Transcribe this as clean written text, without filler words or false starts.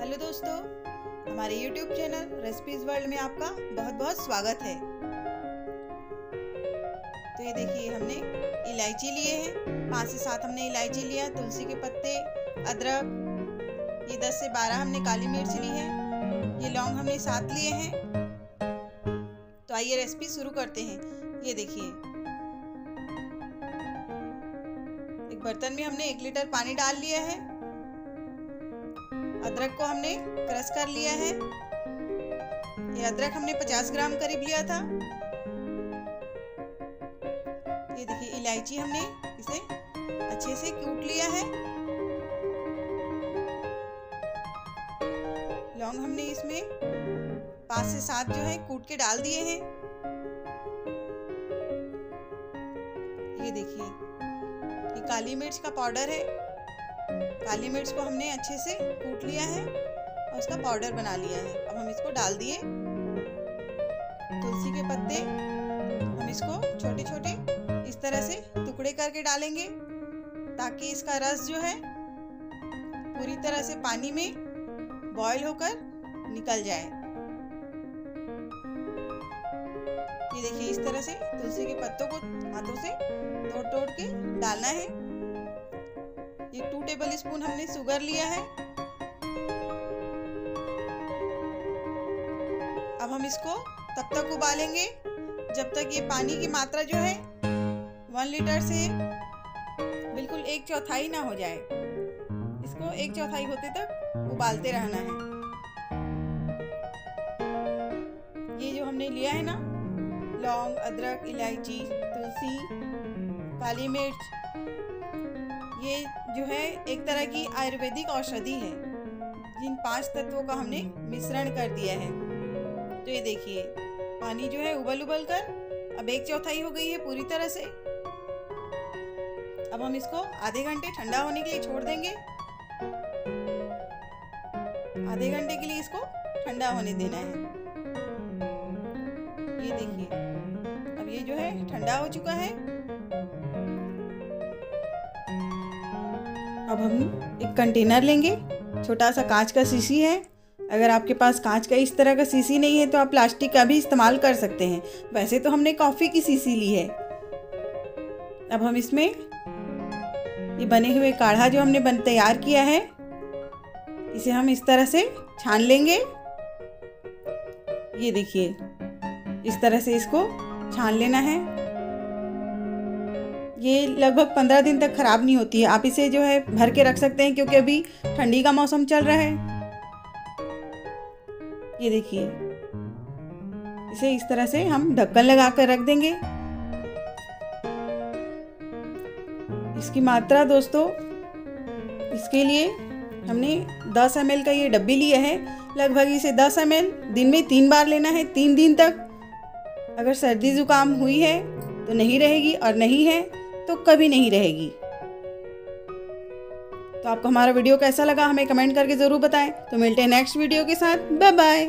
Hello दोस्तों, हमारे YouTube channel recipes world में आपका बहुत बहुत स्वागत है। तो ये देखिए, हमने इलायची लिए हैं, 5 से 7 हमने इलायची लिया, तुलसी के पत्ते, अदरक, ये 10 से 12 हमने काली मिर्च ली है, ये लौंग हमने 7 लिए हैं। तो आइए रेसिपी शुरू करते हैं। ये देखिए, एक बर्तन में हमने 1 लीटर पानी डाल लिया है। अदरक को हमने क्रश कर लिया है। ये अदरक हमने 50 ग्राम करीब लिया था। ये देखिए, इलायची हमने इसे अच्छे से कूट लिया है। लौंग हमने इसमें 5 से 7 जो है कूट के डाल दिए हैं। ये देखिए, ये काली मिर्च का पाउडर है। काली मिर्च को हमने अच्छे से कूट लिया है और उसका पाउडर बना लिया है। अब हम इसको डाल दिए। तुलसी के पत्ते हम इसको छोटे छोटे इस तरह से टुकड़े करके डालेंगे ताकि इसका रस जो है पूरी तरह से पानी में बॉईल होकर निकल जाए। ये देखिए, इस तरह से तुलसी के पत्तों को हाथों से तोड़ तोड़ के डालना है। ये 2 टेबल स्पून हमने शुगर लिया है। अब हम इसको तब तक उबालेंगे जब तक ये पानी की मात्रा जो है 1 लीटर से बिल्कुल 1/4 ना हो जाए। इसको 1/4 होते तक उबालते रहना है। ये जो हमने लिया है ना, लौंग, अदरक, इलायची, तुलसी, काली मिर्च, ये जो है एक तरह की आयुर्वेदिक औषधि है। जिन 5 तत्वों का हमने मिश्रण कर दिया है। तो ये देखिए, पानी जो है उबल उबल कर अब 1/4 हो गई है पूरी तरह से। अब हम इसको आधे घंटे ठंडा होने के लिए छोड़ देंगे। आधे घंटे के लिए इसको ठंडा होने देना है। ये देखिए, अब ये जो है ठंडा हो चुका है। अब हम एक कंटेनर लेंगे, छोटा सा कांच का शीशी है। अगर आपके पास कांच का इस तरह का शीशी नहीं है तो आप प्लास्टिक का भी इस्तेमाल कर सकते हैं। वैसे तो हमने कॉफ़ी की शीशी ली है। अब हम इसमें ये बने हुए काढ़ा जो हमने तैयार किया है, इसे हम इस तरह से छान लेंगे। ये देखिए, इस तरह से इसको छान लेना है। ये लगभग 15 दिन तक खराब नहीं होती है। आप इसे जो है भर के रख सकते हैं क्योंकि अभी ठंडी का मौसम चल रहा है। ये देखिए, इसे इस तरह से हम ढक्कन लगा कर रख देंगे। इसकी मात्रा दोस्तों, इसके लिए हमने 10 ml का ये डब्बी लिया है। लगभग इसे 10 ml दिन में 3 बार लेना है, 3 दिन तक। अगर सर्दी जुकाम हुई है तो नहीं रहेगी, और नहीं है तो कभी नहीं रहेगी। तो आपको हमारा वीडियो कैसा लगा हमें कमेंट करके ज़रूर बताएं। तो मिलते हैं नेक्स्ट वीडियो के साथ। Bye bye.